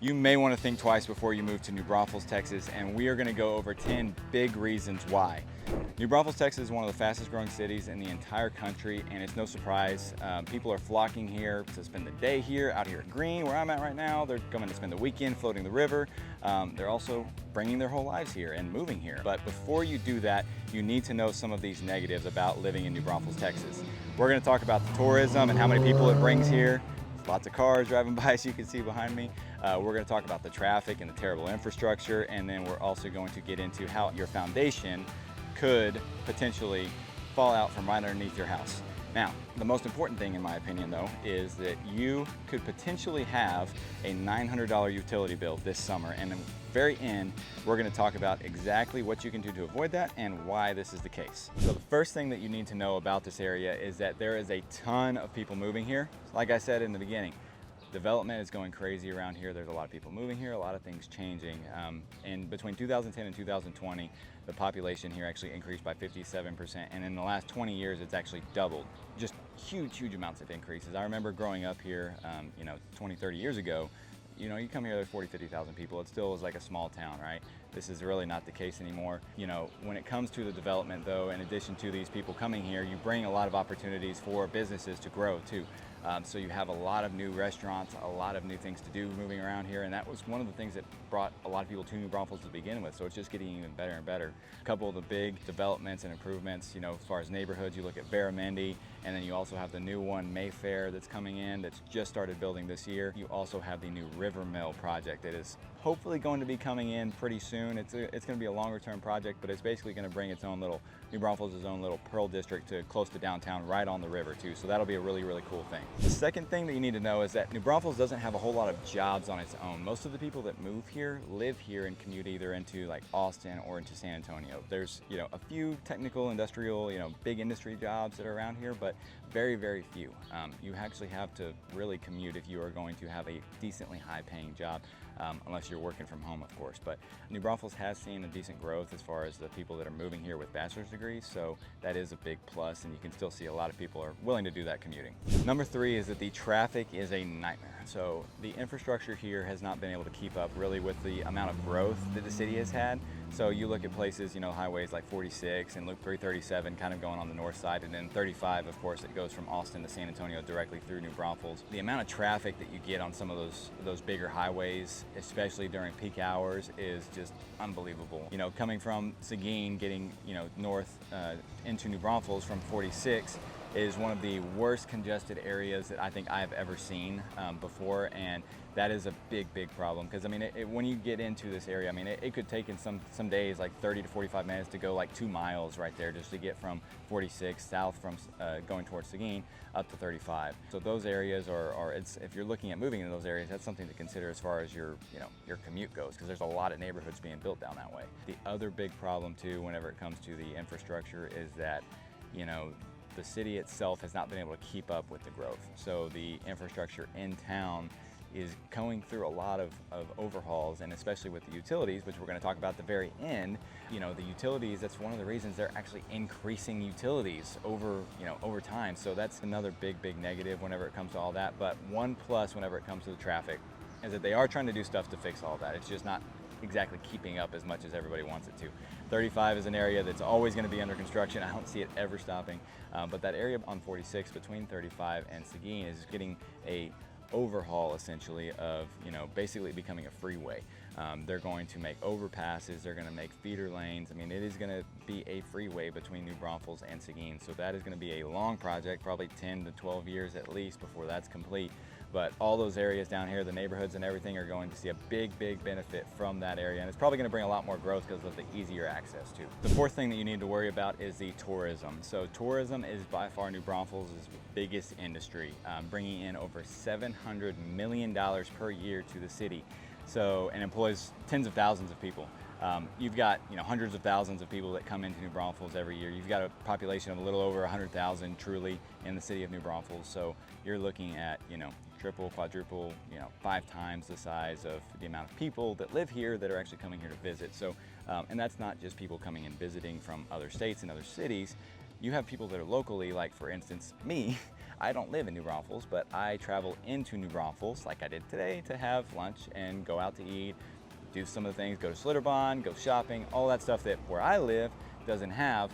You may want to think twice before you move to New Braunfels, Texas, and we are going to go over 10 big reasons why. New Braunfels, Texas is one of the fastest growing cities in the entire country, and it's no surprise. People are flocking here to spend the day here, out here at Green, where I'm at right now. They're coming to spend the weekend floating the river. They're also bringing their whole lives here and moving here. But before you do that, you need to know some of these negatives about living in New Braunfels, Texas. We're going to talk about the tourism and how many people it brings here. Lots of cars driving by, as you can see behind me. We're going to talk about the traffic and the terrible infrastructure, and then we're also going to get into how your foundation could potentially fall out from right underneath your house. Now, the most important thing in my opinion though is that you could potentially have a $900 utility bill this summer, and in the very end we're going to talk about exactly what you can do to avoid that and why this is the case. So the first thing that you need to know about this area is that there is a ton of people moving here. Like I said in the beginning, development is going crazy around here. There's a lot of people moving here, a lot of things changing. And between 2010 and 2020, the population here actually increased by 57%. And in the last 20 years, it's actually doubled. Just huge, huge amounts of increases. I remember growing up here, 20, 30 years ago, you come here, there's 40, 50,000 people. It still is like a small town, right? This is really not the case anymore. When it comes to the development though, in addition to these people coming here, you bring a lot of opportunities for businesses to grow too. So you have a lot of new restaurants, a lot of new things to do moving around here, and that was one of the things that brought a lot of people to New Braunfels to begin with, so it's just getting even better and better. A couple of the big developments and improvements, as far as neighborhoods, you look at Baramendi, and then you also have the new one, Mayfair, that's coming in, that's just started building this year. You also have the new River Mill project that is hopefully going to be coming in pretty soon. It's going to be a longer term project, but it's basically going to bring its own little, New Braunfels' own little Pearl District to close to downtown, right on the river too, so that'll be a really, really cool thing. The second thing that you need to know is that New Braunfels doesn't have a whole lot of jobs on its own. Most of the people that move here live here and commute either into like Austin or into San Antonio. There's a few technical, industrial, big industry jobs that are around here, but very, very few. You actually have to really commute if you are going to have a decently high paying job, unless you're working from home, of course. But New Braunfels has seen a decent growth as far as the people that are moving here with bachelor's degrees, so that is a big plus, and you can still see a lot of people are willing to do that commuting. Number three is that the traffic is a nightmare. So the infrastructure here has not been able to keep up really with the amount of growth that the city has had. So you look at places, highways like 46 and Loop 337 kind of going on the north side, and then 35, of course, it goes from Austin to San Antonio directly through New Braunfels. The amount of traffic that you get on some of those bigger highways, especially during peak hours, is just unbelievable. Coming from Seguin, getting north into New Braunfels from 46 is one of the worst congested areas that I think I've ever seen before, and that is a big, big problem, because when you get into this area, it could take in some days like 30 to 45 minutes to go like 2 miles right there just to get from 46 south from going towards Seguin up to 35. So those areas if you're looking at moving into those areas, that's something to consider as far as your commute goes, because there's a lot of neighborhoods being built down that way. The other big problem too, whenever it comes to the infrastructure, is that the city itself has not been able to keep up with the growth. So the infrastructure in town is going through a lot of overhauls, and especially with the utilities, which we're going to talk about at the very end. The utilities, that's one of the reasons they're actually increasing utilities over time. So that's another big, big negative whenever it comes to all that. But one plus whenever it comes to the traffic is that they are trying to do stuff to fix all that. It's just not exactly keeping up as much as everybody wants it to. 35 is an area that's always going to be under construction. I don't see it ever stopping. But that area on 46 between 35 and Seguin is getting a overhaul essentially of basically becoming a freeway. They're going to make overpasses, they're going to make feeder lanes. It is going to be a freeway between New Braunfels and Seguin, so that is going to be a long project, probably 10 to 12 years at least before that's complete. But all those areas down here, the neighborhoods and everything, are going to see a big, big benefit from that area, and it's probably going to bring a lot more growth because of the easier access too. The fourth thing that you need to worry about is the tourism. So tourism is by far New Braunfels' biggest industry, bringing in over $700 million per year to the city. So, and employs tens of thousands of people. You've got hundreds of thousands of people that come into New Braunfels every year. You've got a population of a little over 100,000 truly in the city of New Braunfels. So you're looking at triple, quadruple, 5 times the size of the amount of people that live here that are actually coming here to visit. So, and that's not just people coming and visiting from other states and other cities. you have people that are locally, like for instance, me. I don't live in New Braunfels, but I travel into New Braunfels like I did today to have lunch and go out to eat, do some of the things, go to Schlitterbahn, go shopping, all that stuff that where I live doesn't have.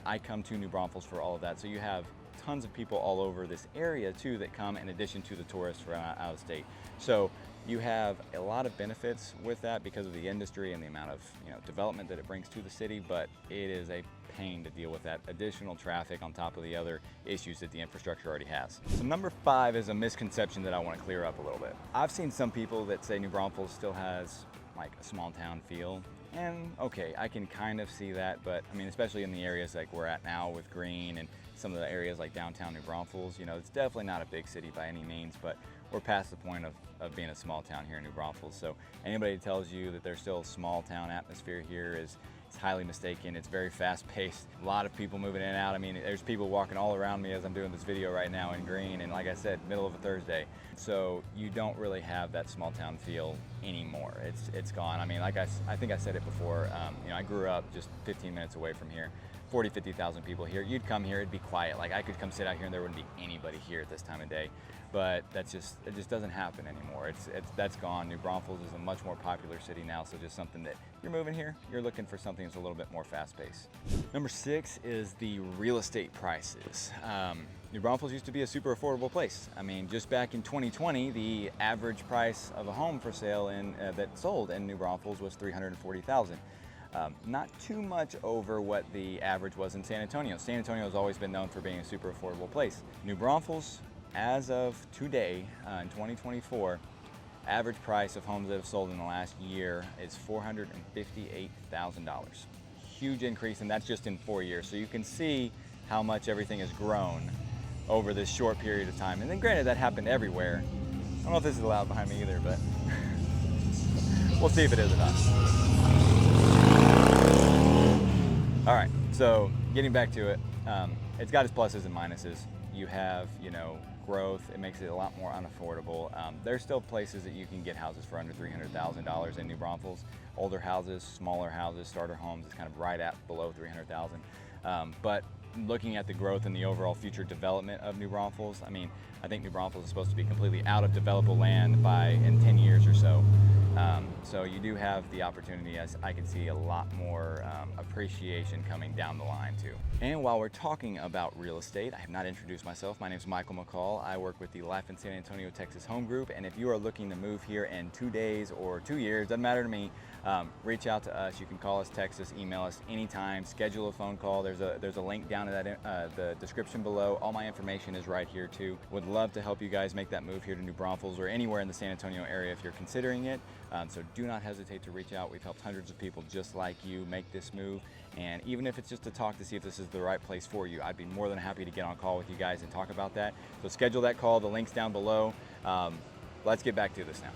I come to New Braunfels for all of that. So you have tons of people all over this area too that come in addition to the tourists from out of state. So you have a lot of benefits with that because of the industry and the amount of development that it brings to the city, but it is a pain to deal with that additional traffic on top of the other issues that the infrastructure already has. So number 5 is a misconception that I want to clear up a little bit. I've seen some people that say New Braunfels still has like a small town feel, and okay, I can kind of see that, but I mean, especially in the areas like we're at now with Green and some of the areas like downtown New Braunfels, it's definitely not a big city by any means, but we're past the point of being a small town here in New Braunfels. So anybody that tells you that there's still a small town atmosphere here is highly mistaken. It's very fast paced. A lot of people moving in and out. I mean, there's people walking all around me as I'm doing this video right now in Green, and like I said, middle of a Thursday. So you don't really have that small town feel anymore. It's gone. I mean, like I think I said it before, I grew up just 15 minutes away from here. 40, 50,000 people here. You'd come here, it'd be quiet. Like I could come sit out here and there wouldn't be anybody here at this time of day. But it just doesn't happen anymore. That's gone. New Braunfels is a much more popular city now, so just something that you're moving here, you're looking for something that's a little bit more fast-paced. Number 6 is the real estate prices. New Braunfels used to be a super affordable place. I mean, just back in 2020, the average price of a home for sale that sold in New Braunfels was $340,000. Not too much over what the average was in San Antonio. San Antonio has always been known for being a super affordable place. New Braunfels, as of today, in 2024, average price of homes that have sold in the last year is $458,000. Huge increase, and that's just in 4 years. So you can see how much everything has grown over this short period of time. And then granted, that happened everywhere. I don't know if this is allowed behind me either, but we'll see if it is or not. All right, so getting back to it, it's got its pluses and minuses. You have, growth. It makes it a lot more unaffordable. There's still places that you can get houses for under $300,000 in New Braunfels. Older houses, smaller houses, starter homes is kind of right at below $300,000. But looking at the growth and the overall future development of New Braunfels, I mean, I think New Braunfels is supposed to be completely out of developable land in 10 years or so. So you do have the opportunity, as I can see, a lot more appreciation coming down the line too. And while we're talking about real estate, I have not introduced myself. My name is Michael McCall. I work with the Life in San Antonio, Texas home group. And if you are looking to move here in 2 days or 2 years, doesn't matter to me, reach out to us. You can call us, text us, email us anytime, schedule a phone call. There's a link down in the description below. All my information is right here too. Would love to help you guys make that move here to New Braunfels or anywhere in the San Antonio area if you're considering it. So do not hesitate to reach out. We've helped hundreds of people just like you make this move. And even if it's just to talk to see if this is the right place for you, I'd be more than happy to get on a call with you guys and talk about that. So schedule that call. The link's down below. Let's get back to this now.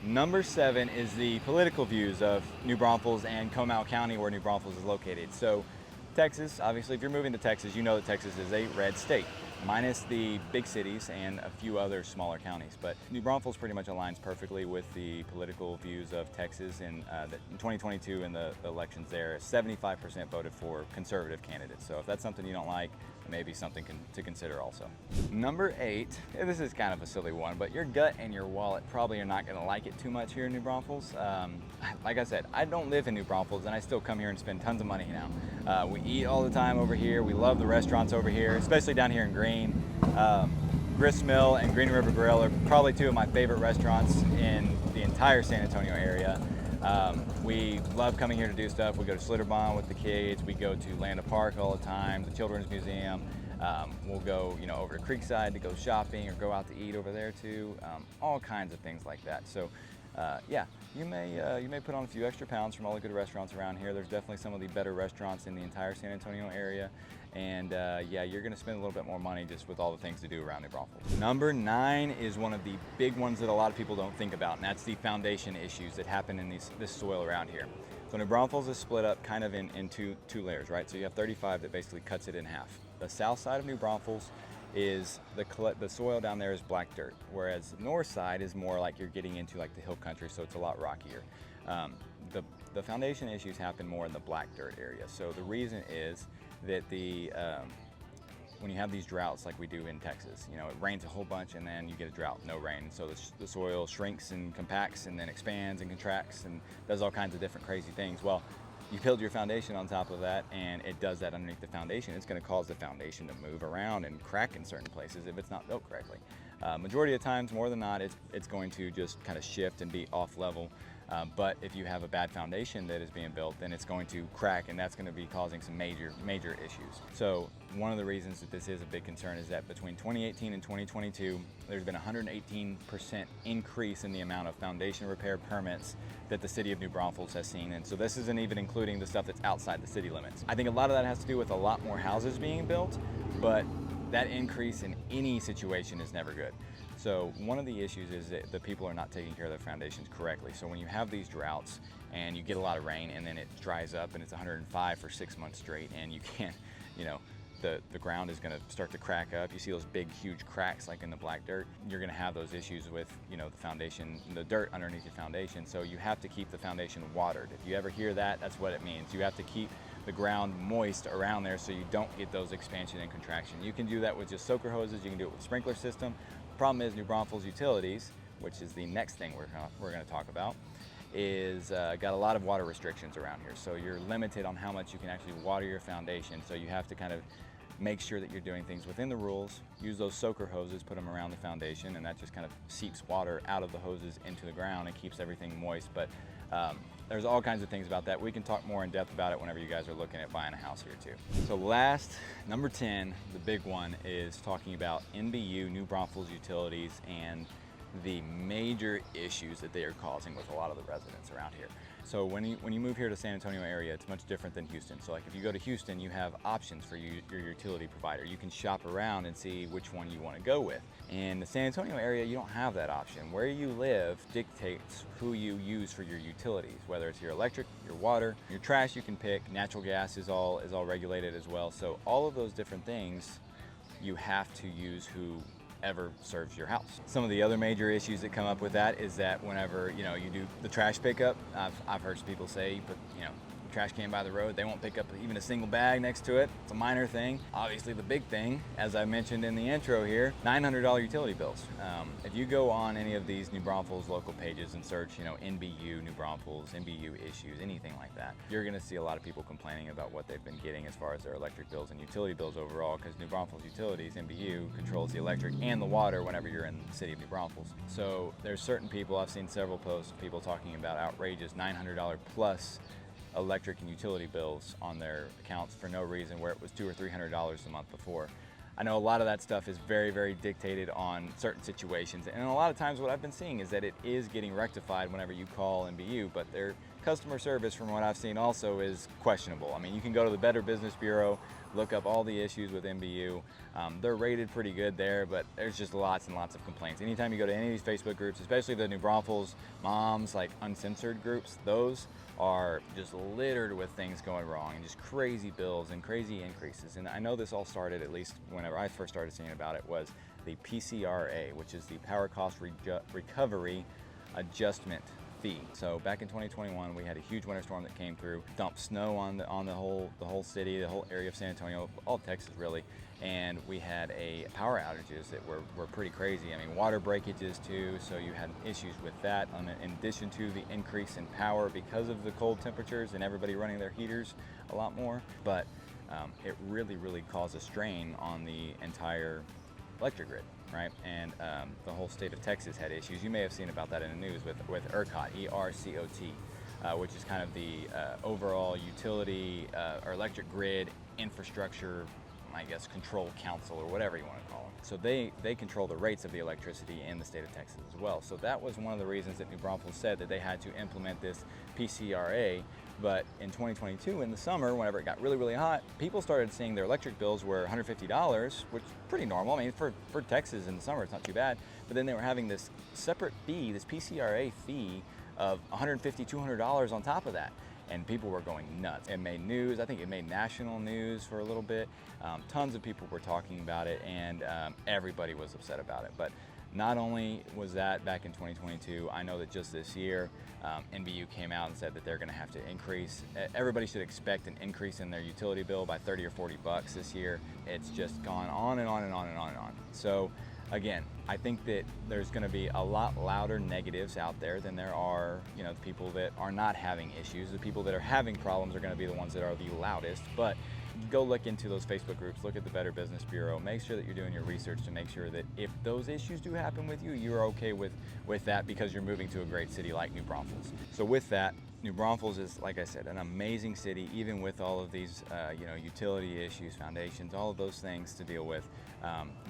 Number 7 is the political views of New Braunfels and Comal County, where New Braunfels is located. So Texas, obviously, if you're moving to Texas, you know that Texas is a red state, minus the big cities and a few other smaller counties. But New Braunfels pretty much aligns perfectly with the political views of Texas. In 2022, in the elections there, 75% voted for conservative candidates. So if that's something you don't like, maybe something to consider also. Number 8, this is kind of a silly one, but your gut and your wallet probably are not going to like it too much here in New Braunfels. Like I said, I don't live in New Braunfels, and I still come here and spend tons of money now. We eat all the time over here. We love the restaurants over here, especially down here in Green. Grist Mill and Green River Grill are probably 2 of my favorite restaurants in the entire San Antonio area. We love coming here to do stuff. We go to Schlitterbahn with the kids. We go to Landa Park all the time, the Children's Museum. We'll go, over to Creekside to go shopping or go out to eat over there too. All kinds of things like that. So, yeah, you may put on a few extra pounds from all the good restaurants around here. There's definitely some of the better restaurants in the entire San Antonio area. And yeah, you're gonna spend a little bit more money just with all the things to do around New Braunfels. Number 9 is one of the big ones that a lot of people don't think about, and that's the foundation issues that happen in this soil around here. So New Braunfels is split up kind of in two layers, right? So you have 35 that basically cuts it in half. The south side of New Braunfels is the soil down there is black dirt, whereas the north side is more like you're getting into like the hill country, so it's a lot rockier. The foundation issues happen more in the black dirt area. So the reason is that when you have these droughts like we do in Texas, you know, it rains a whole bunch and then you get a drought, no rain. So the soil shrinks and compacts and then expands and contracts and does all kinds of different crazy things. Well, you build your foundation on top of that and it does that underneath the foundation. It's going to cause the foundation to move around and crack in certain places if it's not built correctly. Majority of times, more than not, it's going to just kind of shift and be off level. But if you have a bad foundation that is being built, then it's going to crack, and that's going to be causing some major issues. So one of the reasons that this is a big concern is that between 2018 and 2022, there's been a 118% increase in the amount of foundation repair permits that the city of New Braunfels has seen. And so this isn't even including the stuff that's outside the city limits. I think a lot of that has to do with a lot more houses being built, but that increase in any situation is never good. So one of the issues is that the people are not taking care of their foundations correctly. So when you have these droughts and you get a lot of rain and then it dries up and it's 105 for 6 months straight and you can't, you know, the ground is going to start to crack up. You see those big, huge cracks like in the black dirt. You're going to have those issues with, you know, the foundation, the dirt underneath your foundation. So you have to keep the foundation watered. If you ever hear that, that's what it means. You have to keep the ground moist around there so you don't get those expansion and contraction. You can do that with just soaker hoses. You can do it with sprinkler system. Problem is New Braunfels Utilities, which is the next thing we're going to talk about, is got a lot of water restrictions around here. So you're limited on how much you can actually water your foundation. So you have to kind of make sure that you're doing things within the rules. Use those soaker hoses, put them around the foundation, and that just kind of seeps water out of the hoses into the ground and keeps everything moist. But there's all kinds of things about that. We can talk more in depth about it whenever you guys are looking at buying a house here too. So last, number 10, the big one, is talking about NBU, New Braunfels Utilities, and the major issues that they are causing with a lot of the residents around here. So when you move here to San Antonio area, it's much different than Houston. So like if you go to Houston, you have options for your utility provider. You can shop around and see which one you want to go with. In the San Antonio area, you don't have that option. Where you live dictates who you use for your utilities, whether it's your electric, your water, your trash you can pick, natural gas is all regulated as well. So all of those different things, you have to use whoever serves your house. Some of the other major issues that come up with that is that whenever you do the trash pickup, I've heard people say you put trash can by the road, they won't pick up even a single bag next to it. It's a minor thing. Obviously the big thing, as I mentioned in the intro here, $900 utility bills. If you go on any of these New Braunfels local pages and search, NBU, New Braunfels, NBU issues, anything like that, you're gonna see a lot of people complaining about what they've been getting as far as their electric bills and utility bills overall, because New Braunfels Utilities, NBU, controls the electric and the water whenever you're in the city of New Braunfels. So there's certain people, I've seen several posts of people talking about outrageous $900 plus electric and utility bills on their accounts for no reason, where it was $200 or $300 a month before. I know a lot of that stuff is very, very dictated on certain situations, and a lot of times what I've been seeing is that it is getting rectified whenever you call NBU, but their customer service, from what I've seen, also is questionable. I mean, you can go to the Better Business Bureau, look up all the issues with NBU. They're rated pretty good there, but there's just lots and lots of complaints. Anytime you go to any of these Facebook groups, especially the New Braunfels Moms, like uncensored groups, those are just littered with things going wrong and just crazy bills and crazy increases. And I know this all started, at least whenever I first started seeing about it, was the PCRA, which is the Power Cost Recovery Adjustment Fee. So back in 2021, we had a huge winter storm that came through, dumped snow on the whole city, the whole area of San Antonio, all of Texas really, and we had power outages that were pretty crazy. I mean, water breakages too, so you had issues with that, in addition to the increase in power because of the cold temperatures and everybody running their heaters a lot more. But it really caused a strain on the entire electric grid, right? And the whole state of Texas had issues. You may have seen about that in the news with ERCOT, E-R-C-O-T, which is kind of the overall utility or electric grid infrastructure, I guess, control council or whatever you want to call them. So they control the rates of the electricity in the state of Texas as well. So that was one of the reasons that New Braunfels said that they had to implement this PCRA. But in 2022, in the summer, whenever it got really hot, people started seeing their electric bills were $150, which is pretty normal. I mean, for Texas in the summer, it's not too bad. But then they were having this separate fee, this PCRA fee of $150, $200 on top of that. and people were going nuts. It made news. I think it made national news for a little bit. Tons of people were talking about it, and everybody was upset about it. But not only was that back in 2022, I know that just this year, NBU came out and said that they're going to have to increase. Everybody should expect an increase in their utility bill by 30 or 40 bucks this year. It's just gone on and on and on and on and on. So again, I think that there's going to be a lot louder negatives out there than there are, the people that are not having issues. The people that are having problems are going to be the ones that are the loudest. But go look into those Facebook groups, look at the Better Business Bureau, make sure that you're doing your research to make sure that if those issues do happen with you, you're okay with that because you're moving to a great city like New Braunfels. So with that, New Braunfels is, like I said, an amazing city, even with all of these, utility issues, foundations, all of those things to deal with.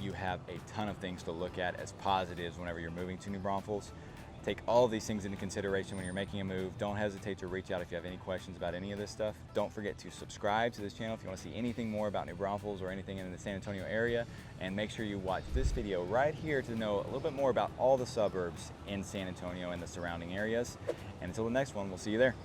You have a ton of things to look at as positives whenever you're moving to New Braunfels. Take all of these things into consideration when you're making a move. Don't hesitate to reach out if you have any questions about any of this stuff. Don't forget to subscribe to this channel if you want to see anything more about New Braunfels or anything in the San Antonio area. And make sure you watch this video right here to know a little bit more about all the suburbs in San Antonio and the surrounding areas. And until the next one, we'll see you there.